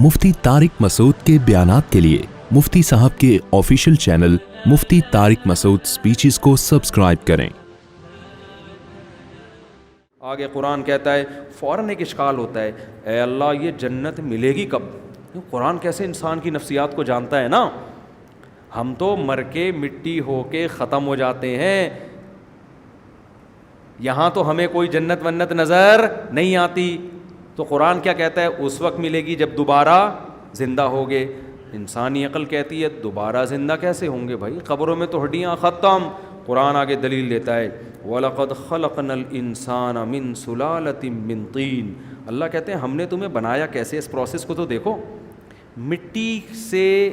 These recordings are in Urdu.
مفتی طارق مسعود کے بیانات کے لیے مفتی صاحب کے آفیشیل چینل مفتی طارق مسعود سپیچز کو سبسکرائب کریں۔ آگے قرآن کہتا ہے، فوراً ایک اشکال ہوتا ہے، اے اللہ یہ جنت ملے گی کب؟ قرآن کیسے انسان کی نفسیات کو جانتا ہے نا۔ ہم تو مر کے مٹی ہو کے ختم ہو جاتے ہیں، یہاں تو ہمیں کوئی جنت ونت نظر نہیں آتی۔ تو قرآن کیا کہتا ہے؟ اس وقت ملے گی جب دوبارہ زندہ ہوگے۔ انسانی عقل کہتی ہے دوبارہ زندہ کیسے ہوں گے بھائی، قبروں میں تو ہڈیاں ختم۔ قرآن آگے دلیل دیتا ہے، وَلَقَدْ خَلَقْنَا الْإِنسَانَ مِنْ سُلَالَةٍ مِّن طِينٍ۔ اللہ کہتے ہیں ہم نے تمہیں بنایا کیسے، اس پروسیس کو تو دیکھو۔ مٹی سے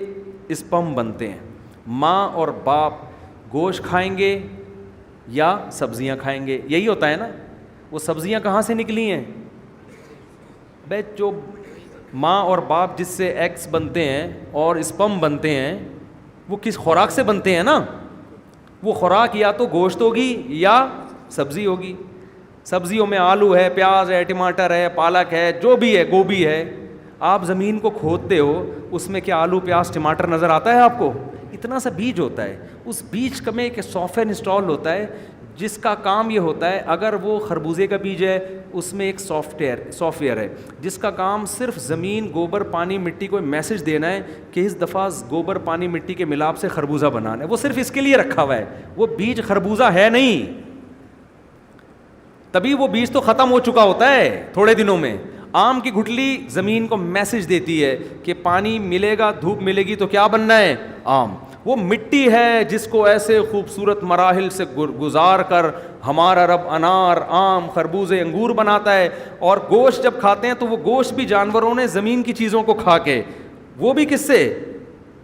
اسپم بنتے ہیں۔ ماں اور باپ گوشت کھائیں گے یا سبزیاں کھائیں گے، یہی ہوتا ہے نا۔ وہ سبزیاں کہاں سے نکلی ہیں بھائی؟ جو ماں اور باپ جس سے ایگز بنتے ہیں اور اسپم بنتے ہیں، وہ کس خوراک سے بنتے ہیں نا۔ وہ خوراک یا تو گوشت ہوگی یا سبزی ہوگی۔ سبزیوں میں آلو ہے، پیاز ہے، ٹماٹر ہے، پالک ہے، جو بھی ہے، گوبھی ہے۔ آپ زمین کو کھودتے ہو، اس میں کیا آلو پیاز ٹماٹر نظر آتا ہے آپ کو؟ اتنا سا بیج ہوتا ہے۔ اس بیج میں ایک سافٹ ویئر انسٹال ہوتا ہے جس کا کام یہ ہوتا ہے، اگر وہ خربوزے کا بیج ہے اس میں ایک سافٹ ویئر ہے جس کا کام صرف زمین، گوبر، پانی، مٹی کو میسج دینا ہے کہ اس دفعہ گوبر، پانی، مٹی کے ملاپ سے خربوزہ بنانا ہے۔ وہ صرف اس کے لیے رکھا ہوا ہے، وہ بیج خربوزہ ہے نہیں۔ تبھی وہ بیج تو ختم ہو چکا ہوتا ہے تھوڑے دنوں میں۔ آم کی گٹھلی زمین کو میسج دیتی ہے کہ پانی ملے گا، دھوپ ملے گی تو کیا بننا ہے؟ آم۔ وہ مٹی ہے جس کو ایسے خوبصورت مراحل سے گزار کر ہمارا رب انار، آم، خربوزے، انگور بناتا ہے۔ اور گوشت جب کھاتے ہیں تو وہ گوشت بھی جانوروں نے زمین کی چیزوں کو کھا کے، وہ بھی کس سے؟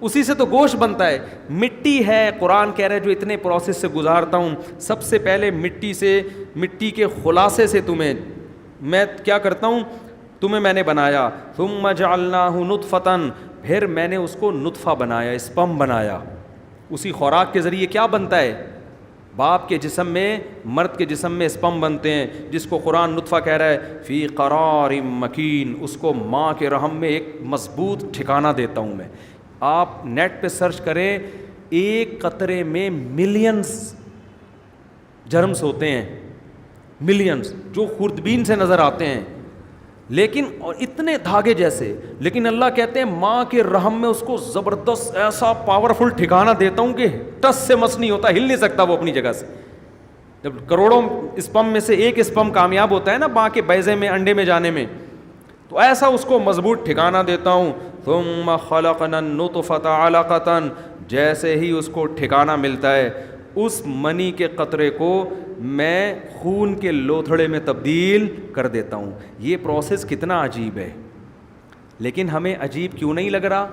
اسی سے تو گوشت بنتا ہے۔ مٹی ہے، قرآن کہہ رہا ہے جو اتنے پروسیس سے گزارتا ہوں، سب سے پہلے مٹی سے، مٹی کے خلاصے سے تمہیں میں کیا کرتا ہوں، تمہیں میں نے بنایا۔ ثم جعلناہ نطفۃ، پھر میں نے اس کو نطفہ بنایا، اسپم بنایا۔ اسی خوراک کے ذریعے کیا بنتا ہے؟ باپ کے جسم میں، مرد کے جسم میں اسپم بنتے ہیں، جس کو قرآن نطفہ کہہ رہا ہے، فی قرار مکین۔ اس کو ماں کے رحم میں ایک مضبوط ٹھکانہ دیتا ہوں میں۔ آپ نیٹ پہ سرچ کریں، ایک قطرے میں ملینز جرمز ہوتے ہیں، ملینز، جو خوردبین سے نظر آتے ہیں لیکن اور اتنے دھاگے جیسے، لیکن اللہ کہتے ہیں ماں کے رحم میں اس کو زبردست ایسا پاورفل ٹھکانہ دیتا ہوں کہ ٹس سے مس نہیں ہوتا، ہل نہیں سکتا وہ اپنی جگہ سے۔ جب کروڑوں اسپم میں سے ایک اسپم کامیاب ہوتا ہے نا ماں کے بیضے میں، انڈے میں جانے میں، تو ایسا اس کو مضبوط ٹھکانہ دیتا ہوں۔ ثم خلقنا النطفۃ علقۃ، جیسے ہی اس کو ٹھکانہ ملتا ہے، اس منی کے قطرے کو میں خون کے لوتھڑے میں تبدیل کر دیتا ہوں۔ یہ پروسیس کتنا عجیب ہے، لیکن ہمیں عجیب کیوں نہیں لگ رہا؟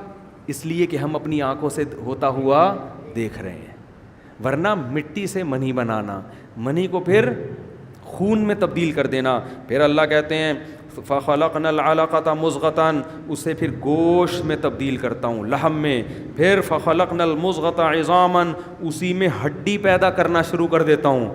اس لیے کہ ہم اپنی آنکھوں سے ہوتا ہوا دیکھ رہے ہیں۔ ورنہ مٹی سے منی بنانا، منی کو پھر خون میں تبدیل کر دینا۔ پھر اللہ کہتے ہیں فَخَلَقْنَا الْعَلَقَةَ مُضْغَةً، اسے پھر گوشت میں تبدیل کرتا ہوں، لحم میں۔ پھر فَخَلَقْنَا الْمُضْغَةَ عِظَامًا، اسی میں ہڈی پیدا کرنا شروع کر دیتا ہوں۔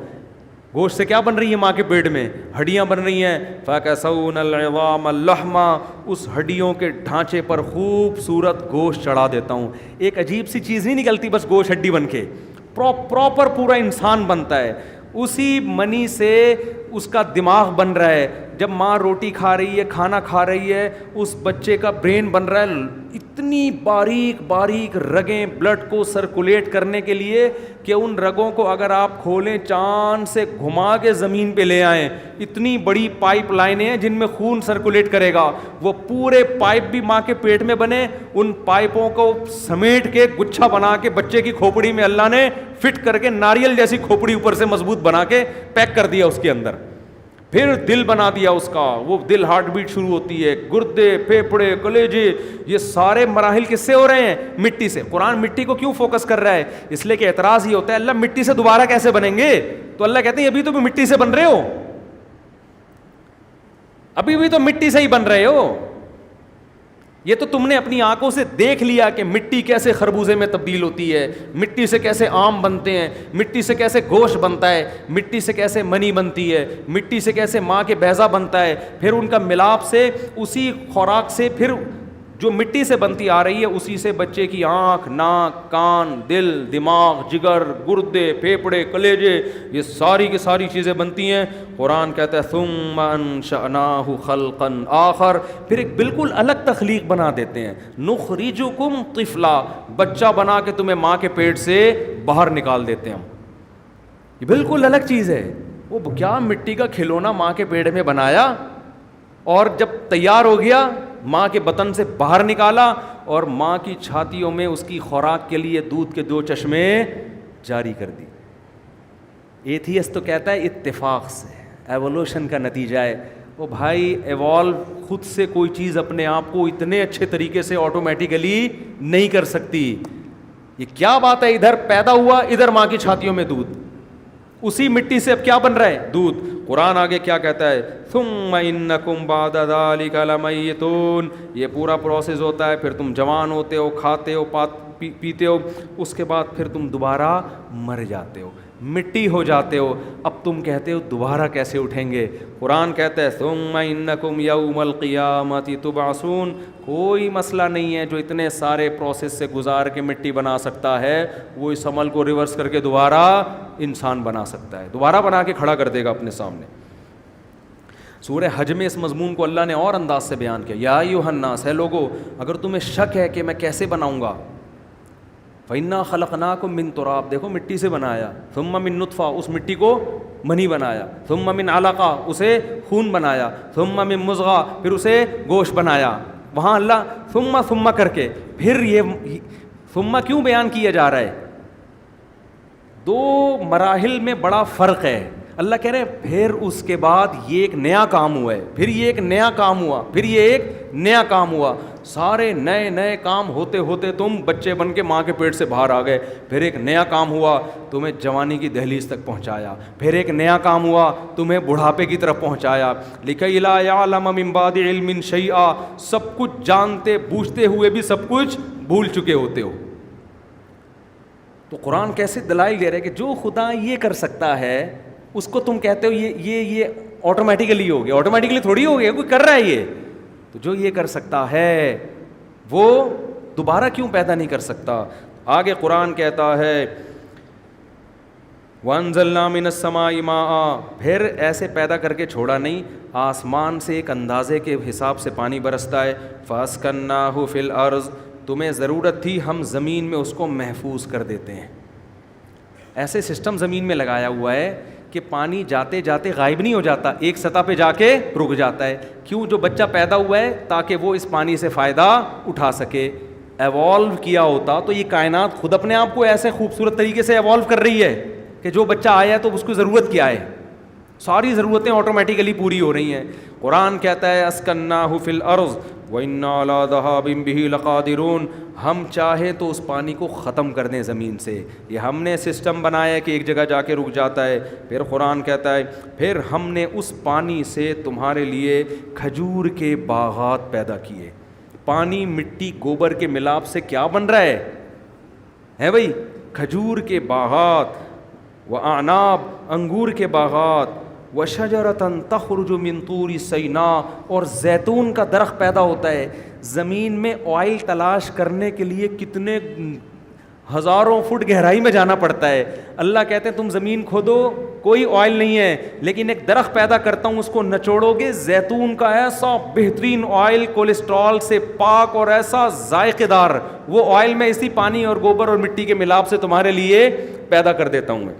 گوشت سے کیا بن رہی ہے ماں کے پیٹ میں؟ ہڈیاں بن رہی ہیں۔ فَكَسَوْنَا الْعِظَامَ اللَّحْمَ، اس ہڈیوں کے ڈھانچے پر خوبصورت گوشت چڑھا دیتا ہوں۔ ایک عجیب سی چیز نہیں نکلتی بس گوشت ہڈی بن کے، پراپر پورا انسان بنتا ہے۔ اسی منی سے اس کا دماغ بن رہا ہے، جب ماں روٹی کھا رہی ہے، کھانا کھا رہی ہے، اس بچے کا برین بن رہا ہے۔ اتنی باریک باریک رگیں بلڈ کو سرکولیٹ کرنے کے لیے کہ ان رگوں کو اگر آپ کھولیں، چاند سے گھما کے زمین پہ لے آئیں، اتنی بڑی پائپ لائنیں ہیں جن میں خون سرکولیٹ کرے گا۔ وہ پورے پائپ بھی ماں کے پیٹ میں بنے، ان پائپوں کو سمیٹ کے گچھا بنا کے بچے کی کھوپڑی میں اللہ نے فٹ کر کے ناریل جیسی کھوپڑی اوپر سے مضبوط بنا کے پیک کر دیا اس کے اندر۔ پھر دل بنا دیا اس کا، وہ دل ہارٹ بیٹ شروع ہوتی ہے، گردے، پھیپھڑے، کلیجے، یہ سارے مراحل کس سے ہو رہے ہیں؟ مٹی سے۔ قرآن مٹی کو کیوں فوکس کر رہا ہے؟ اس لیے کہ اعتراض یہ ہوتا ہے اللہ مٹی سے دوبارہ کیسے بنیں گے؟ تو اللہ کہتے ہیں ابھی تو بھی مٹی سے بن رہے ہو، ابھی بھی تو مٹی سے ہی بن رہے ہو۔ یہ تو تم نے اپنی آنکھوں سے دیکھ لیا کہ مٹی کیسے خربوزے میں تبدیل ہوتی ہے، مٹی سے کیسے آم بنتے ہیں، مٹی سے کیسے گوشت بنتا ہے، مٹی سے کیسے منی بنتی ہے، مٹی سے کیسے ماں کے بیضہ بنتا ہے، پھر ان کا ملاپ سے اسی خوراک سے پھر جو مٹی سے بنتی آ رہی ہے اسی سے بچے کی آنکھ، ناک، کان، دل، دماغ، جگر، گردے، پھیپھڑے، کلیجے، یہ ساری کی ساری چیزیں بنتی ہیں. قرآن کہتا ہے ثم انشأناہ خلقا آخر، پھر ایک بالکل الگ تخلیق بنا دیتے ہیں. نخرجکم طفلا، بچہ بنا کے تمہیں ماں کے پیٹ سے باہر نکال دیتے ہیں ہم. یہ بالکل الگ چیز ہے. وہ کیا مٹی کا کھلونا ماں کے پیٹ میں بنایا اور جب تیار ہو گیا ماں کے بطن سے باہر نکالا اور ماں کی چھاتیوں میں اس کی خوراک کے لیے دودھ کے 2 چشمے جاری کر دی. ایتھیسٹ تو کہتا ہے اتفاق سے، ایوولوشن کا نتیجہ ہے. وہ بھائی ایوالو خود سے کوئی چیز اپنے آپ کو اتنے اچھے طریقے سے آٹومیٹیکلی نہیں کر سکتی. یہ کیا بات ہے، ادھر پیدا ہوا، ادھر ماں کی چھاتیوں میں دودھ، اسی مٹی سے اب کیا بن رہا ہے؟ دودھ. قرآن آگے کیا کہتا ہے؟ ثم انکم بعد ذلک لمیتون، یہ پورا پروسیس ہوتا ہے، پھر تم جوان ہوتے ہو، کھاتے ہو، پیتے ہو، اس کے بعد پھر تم دوبارہ مر جاتے ہو، مٹی ہو جاتے ہو. اب تم کہتے ہو دوبارہ کیسے اٹھیں گے؟ قرآن کہتا ہے ثم انکم یوم القیامۃ تبعثون. کوئی مسئلہ نہیں ہے جو اتنے سارے پروسیس سے گزار کے مٹی بنا سکتا ہے وہ اس عمل کو ریورس کر کے دوبارہ انسان بنا سکتا ہے، دوبارہ بنا کے کھڑا کر دے گا اپنے سامنے. سورہ حج میں اس مضمون کو اللہ نے اور انداز سے بیان کیا. یا ایھا الناس، ہے لوگو اگر تمہیں شک ہے کہ میں کیسے بناؤں گا، فَإِنَّا خَلَقْنَاكُم مِّن تُرَابٍ، دیکھو مٹی سے بنایا، ثُمَّ مِن نُطْفَةٍ، اس مٹی کو منی بنایا، ثُمَّ مِن عَلَقَةٍ، اسے خون بنایا، ثُمَّ مِن مُضْغَةٍ، پھر اسے گوشت بنایا. وہاں اللہ ثم کر کے پھر یہ ثم کیوں بیان کیا جا رہا ہے؟ 2 مراحل میں بڑا فرق ہے. اللہ کہہ رہے ہیں پھر اس کے بعد یہ ایک نیا کام ہوا ہے، پھر یہ ایک نیا کام ہوا، پھر یہ ایک نیا کام ہوا. سارے نئے نئے کام ہوتے ہوتے تم بچے بن کے ماں کے پیٹ سے باہر آ گئے. پھر ایک نیا کام ہوا، تمہیں جوانی کی دہلیز تک پہنچایا. پھر ایک نیا کام ہوا، تمہیں بڑھاپے کی طرف پہنچایا. لِكَيْ لَا يَعْلَمَ مِن بَعْدِ عِلْمٍ شَيْئًا، سب کچھ جانتے بوجھتے ہوئے بھی سب کچھ بھول چکے ہوتے ہو. تو قرآن کیسے دلائل دے رہے کہ جو خدا یہ کر سکتا ہے اس کو تم کہتے ہو یہ آٹومیٹیکلی ہو گیا. آٹومیٹیکلی تھوڑی ہو گیا، کوئی کر رہا ہے یہ. تو جو یہ کر سکتا ہے وہ دوبارہ کیوں پیدا نہیں کر سکتا؟ آگے قرآن کہتا ہے وَأَنزَلْنَا مِنَ السَّمَاءِ مَاءً، پھر ایسے پیدا کر کے چھوڑا نہیں، آسمان سے ایک اندازے کے حساب سے پانی برستا ہے. فَأَسْكَنَّاهُ فِي الْأَرْضِ، تمہیں ضرورت تھی ہم زمین میں اس کو محفوظ کر دیتے ہیں. ایسے سسٹم زمین میں لگایا ہوا ہے کہ پانی جاتے جاتے غائب نہیں ہو جاتا، ایک سطح پہ جا کے رک جاتا ہے. کیوں؟ جو بچہ پیدا ہوا ہے تاکہ وہ اس پانی سے فائدہ اٹھا سکے. ایوالو کیا ہوتا تو یہ کائنات خود اپنے آپ کو ایسے خوبصورت طریقے سے ایوالو کر رہی ہے کہ جو بچہ آیا ہے تو اس کو ضرورت کیا ہے، ساری ضرورتیں آٹومیٹیکلی پوری ہو رہی ہیں. قرآن کہتا ہے اسکناہ فی الارض وَإِنَّا عَلَىٰ ذَهَابٍ بِهِ لَقَادِرُونَ، ہم چاہے تو اس پانی کو ختم کر دیں زمین سے. یہ ہم نے سسٹم بنایا ہے کہ ایک جگہ جا کے رک جاتا ہے. پھر قرآن کہتا ہے پھر ہم نے اس پانی سے تمہارے لیے کھجور کے باغات پیدا کیے. پانی مٹی گوبر کے ملاپ سے کیا بن رہا ہے بھائی؟ کھجور کے باغات، وَأَعْنَابٍ، انگور کے باغات، وَشَجَرَةً تَخْرُجُ مِن طُورِ سِینَاء، اور زیتون کا درخت پیدا ہوتا ہے. زمین میں آئل تلاش کرنے کے لیے کتنے ہزاروں فٹ گہرائی میں جانا پڑتا ہے. اللہ کہتے ہیں تم زمین کھودو کوئی آئل نہیں ہے، لیکن ایک درخت پیدا کرتا ہوں، اس کو نچوڑو گے، زیتون کا ایسا بہترین آئل، کولیسٹرول سے پاک اور ایسا ذائقے دار، وہ آئل میں اسی پانی اور گوبر اور مٹی کے ملاپ سے تمہارے لیے پیدا کر دیتا ہوں میں.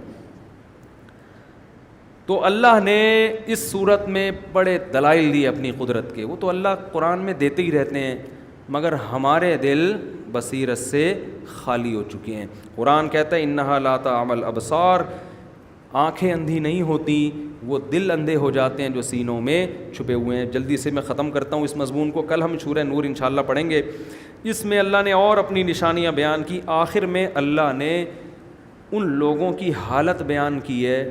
تو اللہ نے اس صورت میں بڑے دلائل دیے اپنی قدرت کے. وہ تو اللہ قرآن میں دیتے ہی رہتے ہیں، مگر ہمارے دل بصیرت سے خالی ہو چکے ہیں. قرآن کہتا ہے انہا لا تعمی الابصار، آنکھیں اندھی نہیں ہوتی، وہ دل اندھے ہو جاتے ہیں جو سینوں میں چھپے ہوئے ہیں. جلدی سے میں ختم کرتا ہوں اس مضمون کو، کل ہم سورہ نور انشاءاللہ پڑھیں گے. اس میں اللہ نے اور اپنی نشانیاں بیان کی. آخر میں اللہ نے ان لوگوں کی حالت بیان کی ہے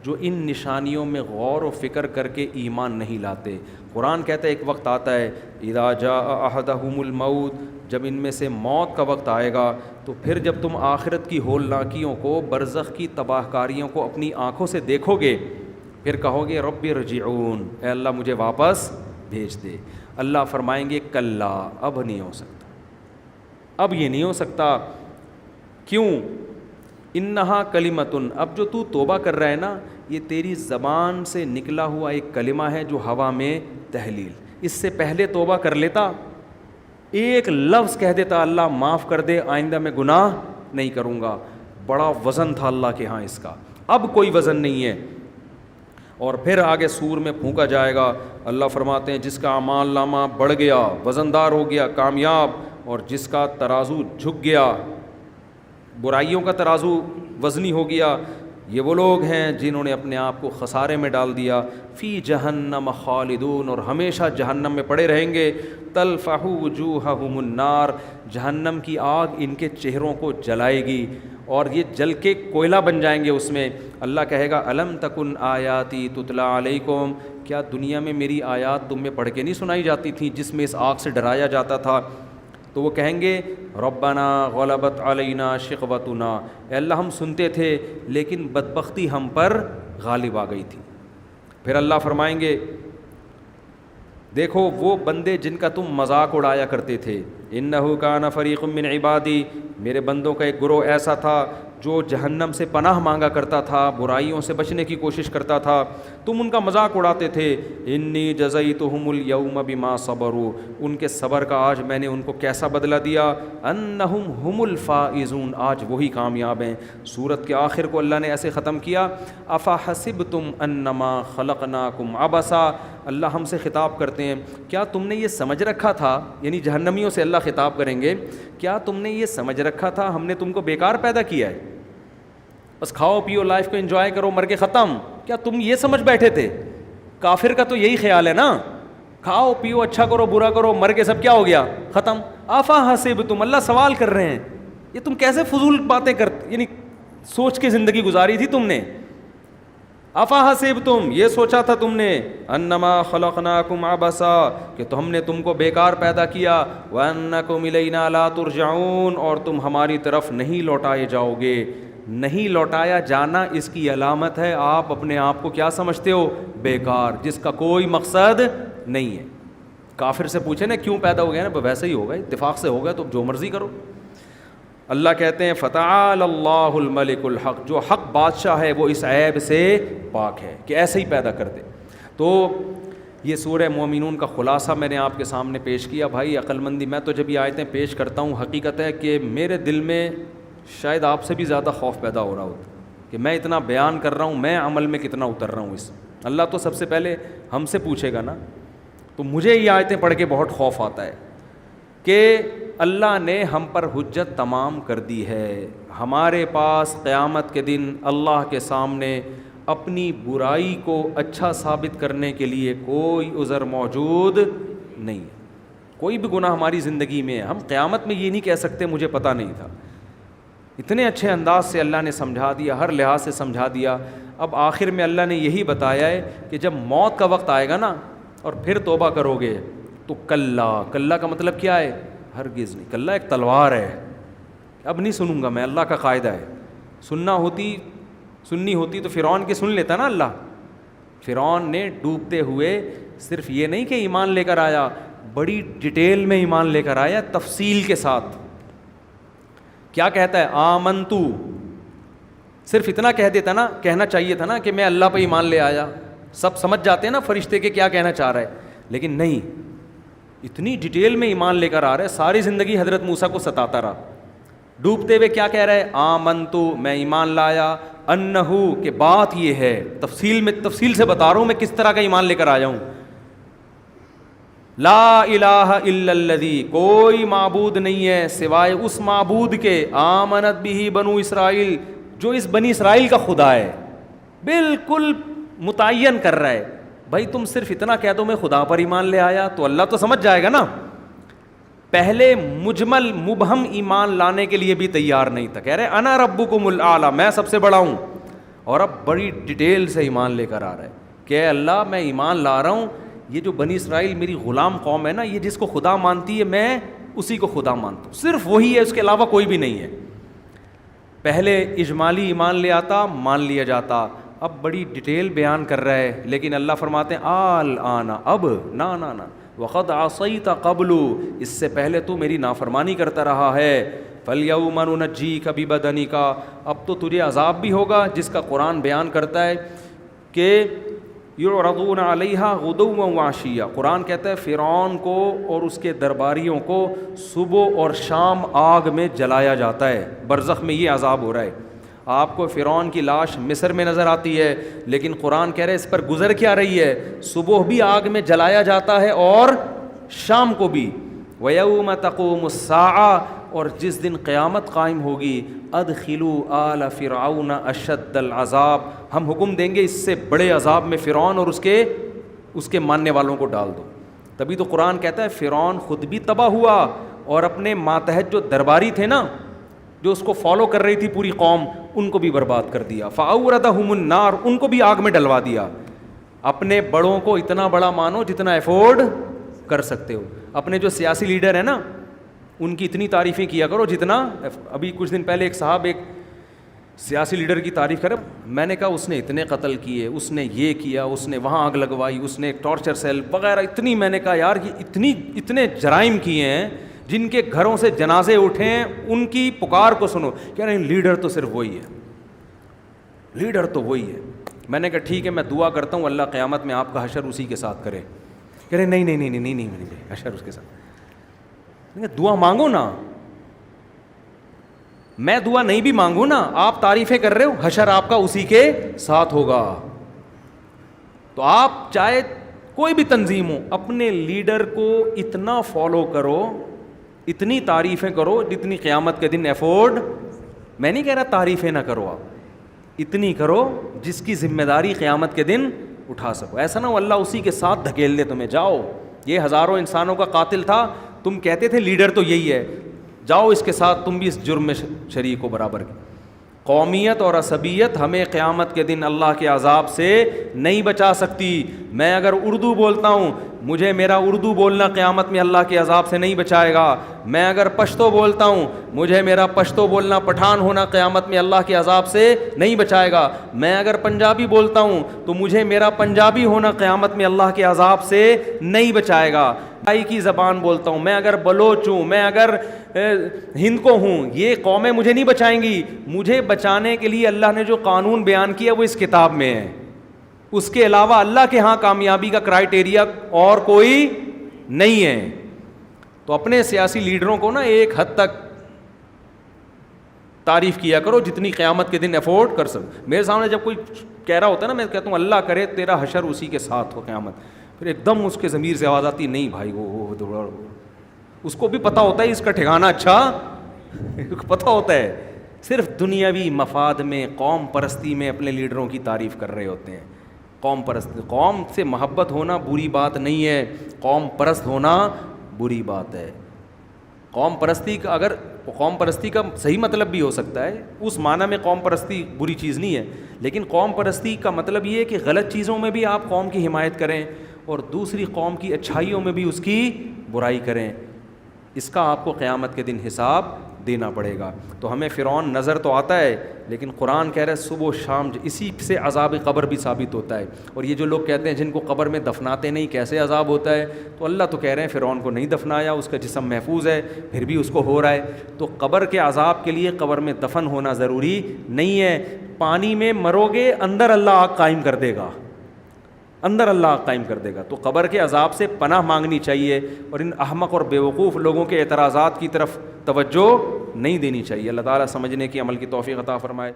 جو ان نشانیوں میں غور و فکر کر کے ایمان نہیں لاتے. قرآن کہتا ہے ایک وقت آتا ہے اذا جاء احدهم الموت، جب ان میں سے موت کا وقت آئے گا تو پھر جب تم آخرت کی ہولناکیوں کو، برزخ کی تباہ کاریوں کو اپنی آنکھوں سے دیکھو گے، پھر کہو گے رب ارجعون، اے اللہ مجھے واپس بھیج دے. اللہ فرمائیں گے کلا، اب نہیں ہو سکتا، اب یہ نہیں ہو سکتا. کیوں؟ انہا کلمتن، اب جو تو توبہ کر رہا ہے نا، یہ تیری زبان سے نکلا ہوا ایک کلمہ ہے جو ہوا میں تحلیل. اس سے پہلے توبہ کر لیتا، ایک لفظ کہہ دیتا اللہ معاف کر دے، آئندہ میں گناہ نہیں کروں گا، بڑا وزن تھا اللہ کے ہاں اس کا. اب کوئی وزن نہیں ہے. اور پھر آگے سور میں پھونکا جائے گا. اللہ فرماتے ہیں جس کا اعمال نامہ بڑھ گیا، وزندار ہو گیا، کامیاب، اور جس کا ترازو جھک گیا، برائیوں کا ترازو وزنی ہو گیا، یہ وہ لوگ ہیں جنہوں نے اپنے آپ کو خسارے میں ڈال دیا. فی جہنم خالدون، اور ہمیشہ جہنم میں پڑے رہیں گے. تلفح وجوہہم النار، جہنم کی آگ ان کے چہروں کو جلائے گی اور یہ جل کے کوئلہ بن جائیں گے اس میں. اللہ کہے گا الم تکن آیاتی تتلا علیکم، کیا دنیا میں میری آیات تم میں پڑھ کے نہیں سنائی جاتی تھیں جس میں اس آگ سے ڈرایا جاتا تھا؟ تو وہ کہیں گے ربنا غلبت علینا شقوتنا، اے اللہ ہم سنتے تھے لیکن بدبختی ہم پر غالب آ گئی تھی. پھر اللہ فرمائیں گے دیکھو وہ بندے جن کا تم مذاق اڑایا کرتے تھے، انہ کان فریق من عبادی، میرے بندوں کا ایک گروہ ایسا تھا جو جہنم سے پناہ مانگا کرتا تھا، برائیوں سے بچنے کی کوشش کرتا تھا، تم ان کا مذاق اڑاتے تھے. انی جزیتہم الیوم بما صبروا، ان کے صبر کا آج میں نے ان کو کیسا بدلہ دیا، انہم ہم الفائزون، آج وہی کامیاب ہیں. سورت کے آخر کو اللہ نے ایسے ختم کیا افحسبتم انما خلقناکم عبثا، اللہ ہم سے خطاب کرتے ہیں کیا تم نے یہ سمجھ رکھا تھا، یعنی جہنمیوں سے اللہ خطاب کریں گے، کیا تم نے یہ سمجھ رکھا تھا ہم نے تم کو بیکار پیدا کیا ہے، بس کھاؤ پیو لائف کو انجوائے کرو مر کے ختم؟ کیا تم یہ سمجھ بیٹھے تھے؟ کافر کا تو یہی خیال ہے نا، کھاؤ پیو اچھا کرو برا کرو مر کے سب کیا ہو گیا ختم. آفا حسبتم، اللہ سوال کر رہے ہیں یہ تم کیسے فضول باتیں یعنی سوچ کے زندگی گزاری تھی تم نے. آفا حسبتم، یہ سوچا تھا تم نے، انما خلقناکم عبثا، کہ تو ہم نے تم کو بیکار پیدا کیا، وانکم الینا لا ترجعون، اور تم ہماری طرف نہیں لوٹائے جاؤ گے. نہیں لوٹایا جانا اس کی علامت ہے آپ اپنے آپ کو کیا سمجھتے ہو؟ بیکار، جس کا کوئی مقصد نہیں ہے. کافر سے پوچھے نا کیوں پیدا ہو گیا نا، ویسے ہی ہوگا، اتفاق سے ہوگا تو جو مرضی کرو. اللہ کہتے ہیں فتعال اللہ الملک الحق، جو حق بادشاہ ہے وہ اس عیب سے پاک ہے کہ ایسے ہی پیدا کر دے. تو یہ سورہ مومنون کا خلاصہ میں نے آپ کے سامنے پیش کیا. بھائی عقل مندی، میں تو جب یہ آیتیں پیش کرتا ہوں حقیقت ہے کہ میرے دل میں شاید آپ سے بھی زیادہ خوف پیدا ہو رہا ہوتا کہ میں اتنا بیان کر رہا ہوں، میں عمل میں کتنا اتر رہا ہوں. اس اللہ تو سب سے پہلے ہم سے پوچھے گا نا. تو مجھے یہ آیتیں پڑھ کے بہت خوف آتا ہے کہ اللہ نے ہم پر حجت تمام کر دی ہے. ہمارے پاس قیامت کے دن اللہ کے سامنے اپنی برائی کو اچھا ثابت کرنے کے لیے کوئی عذر موجود نہیں ہے. کوئی بھی گناہ ہماری زندگی میں ہے، ہم قیامت میں یہ نہیں کہہ سکتے مجھے پتہ نہیں تھا. اتنے اچھے انداز سے اللہ نے سمجھا دیا، ہر لحاظ سے سمجھا دیا. اب آخر میں اللہ نے یہی بتایا ہے کہ جب موت کا وقت آئے گا نا اور پھر توبہ کرو گے تو کلا کا مطلب کیا ہے؟ ہرگز نہیں. کلا ایک تلوار ہے، اب نہیں سنوں گا میں، اللہ کا قاعدہ ہے. سننی ہوتی تو فرعون کی سن لیتا نا اللہ. فرعون نے ڈوبتے ہوئے صرف یہ نہیں کہ ایمان لے کر آیا، بڑی ڈیٹیل میں ایمان لے کر آیا، تفصیل کے ساتھ. کیا کہتا ہے؟ آمنتو، صرف اتنا کہہ دیتا نا، کہنا چاہیے تھا نا کہ میں اللہ پہ ایمان لے آیا. سب سمجھ جاتے ہیں نا فرشتے کے کیا کہنا چاہ رہا ہے، لیکن نہیں، اتنی ڈیٹیل میں ایمان لے کر آ رہا ہے. ساری زندگی حضرت موسیٰ کو ستاتا رہا. ڈوبتے ہوئے کیا کہہ رہا ہے؟ آمنتو، میں ایمان لایا، انہو، کہ بات یہ ہے، تفصیل سے بتا رہا ہوں میں کس طرح کا ایمان لے کر آیا ہوں. لا الہ الا الذی، کوئی معبود نہیں ہے سوائے اس معبود کے، آمنت بھی بنو اسرائیل، جو اس بنی اسرائیل کا خدا ہے. بالکل متعین کر رہا ہے. بھائی تم صرف اتنا کہہ دو میں خدا پر ایمان لے آیا تو اللہ تو سمجھ جائے گا نا. پہلے مجمل مبہم ایمان لانے کے لیے بھی تیار نہیں تھا، کہہ رہے انا ربکم الاعلی، میں سب سے بڑا ہوں. اور اب بڑی ڈیٹیل سے ایمان لے کر آ رہا ہے کہ اے اللہ میں ایمان لا رہا ہوں، یہ جو بنی اسرائیل میری غلام قوم ہے نا، یہ جس کو خدا مانتی ہے میں اسی کو خدا مانتا ہوں، صرف وہی ہے، اس کے علاوہ کوئی بھی نہیں ہے. پہلے اجمالی ایمان لے آتا، مان لیا جاتا. اب بڑی ڈیٹیل بیان کر رہا ہے، لیکن اللہ فرماتے ہیں آل آنا، اب نا نا نا، وقد عصیت قبل، اس سے پہلے تو میری نافرمانی کرتا رہا ہے، فَالْيَوْمَ نُنَجِّيكَ بِبَدَنِكَ، اب تو تجھے عذاب بھی ہوگا، جس کا قرآن بیان کرتا ہے کہ یعرضون علیہا غدوا وعشیا، قرآن کہتا ہے فرعون کو اور اس کے درباریوں کو صبح اور شام آگ میں جلایا جاتا ہے، برزخ میں یہ عذاب ہو رہا ہے۔ آپ کو فرعون کی لاش مصر میں نظر آتی ہے، لیکن قرآن کہہ رہا ہے اس پر گزر کیا رہی ہے، صبح بھی آگ میں جلایا جاتا ہے اور شام کو بھی۔ وَيَوْمَ تَقُومُ السَّاعَةُ، اور جس دن قیامت قائم ہوگی، ادخلوا آل فرعون اشد العذاب، ہم حکم دیں گے اس سے بڑے عذاب میں فرعون اور اس کے ماننے والوں کو ڈال دو۔ تبھی تو قرآن کہتا ہے فرعون خود بھی تباہ ہوا اور اپنے ماتحت جو درباری تھے نا، جو اس کو فالو کر رہی تھی پوری قوم، ان کو بھی برباد کر دیا۔ فَأَوْرَدَهُمُ النَّارُ، ان کو بھی آگ میں ڈلوا دیا۔ اپنے بڑوں کو اتنا بڑا مانو جتنا افورڈ کر سکتے ہو۔ اپنے جو سیاسی لیڈر ہیں نا، ان کی اتنی تعریفیں کیا کرو جتنا، ابھی کچھ دن پہلے ایک صاحب ایک سیاسی لیڈر کی تعریف کرے، میں نے کہا اس نے اتنے قتل کیے، اس نے یہ کیا، اس نے وہاں آگ لگوائی، اس نے ایک ٹارچر سیل وغیرہ، اتنی، میں نے کہا یار یہ اتنے جرائم کیے ہیں، جن کے گھروں سے جنازے اٹھے ہیں، ان کی پکار کو سنو، کہہ رہے ہیں لیڈر تو صرف وہی ہے، لیڈر تو وہی ہے۔ میں نے کہا ٹھیک ہے، میں دعا کرتا ہوں اللہ قیامت میں آپ کا حشر اسی کے ساتھ کرے۔ کہہ رہے نہیں حشر اس کے ساتھ، دعا مانگو نا، میں دعا نہیں بھی مانگوں نا، آپ تعریفیں کر رہے ہو، حشر آپ کا اسی کے ساتھ ہوگا۔ تو آپ چاہے کوئی بھی تنظیم ہو، اپنے لیڈر کو اتنا فالو کرو، اتنی تعریفیں کرو جتنی قیامت کے دن افورڈ، میں نہیں کہہ رہا تعریفیں نہ کرو، آپ اتنی کرو جس کی ذمہ داری قیامت کے دن اٹھا سکو۔ ایسا نہ ہو اللہ اسی کے ساتھ دھکیل دے تمہیں، جاؤ یہ ہزاروں انسانوں کا قاتل تھا، تم کہتے تھے لیڈر تو یہی ہے، جاؤ اس کے ساتھ تم بھی اس جرم میں شریک ہو برابر کی۔ قومیت اور عصبیت ہمیں قیامت کے دن اللہ کے عذاب سے نہیں بچا سکتی۔ میں اگر اردو بولتا ہوں، مجھے میرا اردو بولنا قیامت میں اللہ کے عذاب سے نہیں بچائے گا۔ میں اگر پشتو بولتا ہوں، مجھے میرا پشتو بولنا، پٹھان ہونا قیامت میں اللہ کے عذاب سے نہیں بچائے گا۔ میں اگر پنجابی بولتا ہوں تو مجھے میرا پنجابی ہونا قیامت میں اللہ کے عذاب سے نہیں بچائے گا۔ کی زبان بولتا ہوں، میں اگر بلوچ ہوں، میں اگر ہند کو ہوں، یہ قومیں مجھے نہیں بچائیں گی۔ مجھے بچانے کے لیے اللہ نے جو قانون بیان کیا وہ اس کتاب میں ہے، اس کے علاوہ اللہ کے ہاں کامیابی کا کرائیٹیریا اور کوئی نہیں ہے۔ تو اپنے سیاسی لیڈروں کو نا ایک حد تک تعریف کیا کرو جتنی قیامت کے دن افورڈ کر سکو۔ میرے سامنے جب کوئی کہہ رہا ہوتا ہے نا، میں کہتا ہوں اللہ کرے تیرا حشر اسی کے ساتھ ہو قیامت، پھر ایک دم اس کے ضمیر سے آواز آتی نہیں بھائی وہ اس کو بھی پتہ ہوتا ہے اس کا ٹھکانہ اچھا پتہ ہوتا ہے، صرف دنیاوی مفاد میں، قوم پرستی میں اپنے لیڈروں کی تعریف کر رہے ہوتے ہیں۔ قوم پرست، قوم سے محبت ہونا بری بات نہیں ہے، قوم پرست ہونا بری بات ہے۔ قوم پرستی کا صحیح مطلب بھی ہو سکتا ہے، اس معنی میں قوم پرستی بری چیز نہیں ہے، لیکن قوم پرستی کا مطلب یہ ہے کہ غلط چیزوں میں بھی آپ قوم کی حمایت کریں اور دوسری قوم کی اچھائیوں میں بھی اس کی برائی کریں۔ اس کا آپ کو قیامت کے دن حساب دینا پڑے گا۔ تو ہمیں فرعون نظر تو آتا ہے، لیکن قرآن کہہ رہا ہے صبح و شام اسی سے عذاب قبر بھی ثابت ہوتا ہے۔ اور یہ جو لوگ کہتے ہیں جن کو قبر میں دفناتے نہیں کیسے عذاب ہوتا ہے، تو اللہ تو کہہ رہے ہیں فرعون کو نہیں دفنایا، اس کا جسم محفوظ ہے، پھر بھی اس کو ہو رہا ہے۔ تو قبر کے عذاب کے لیے قبر میں دفن ہونا ضروری نہیں ہے۔ پانی میں مرو گے، اندر اللہ آگ قائم کر دے گا، اندر اللہ قائم کر دے گا۔ تو قبر کے عذاب سے پناہ مانگنی چاہیے اور ان احمق اور بیوقوف لوگوں کے اعتراضات کی طرف توجہ نہیں دینی چاہیے۔ اللہ تعالیٰ سمجھنے کی، عمل کی توفیق عطا فرمائے۔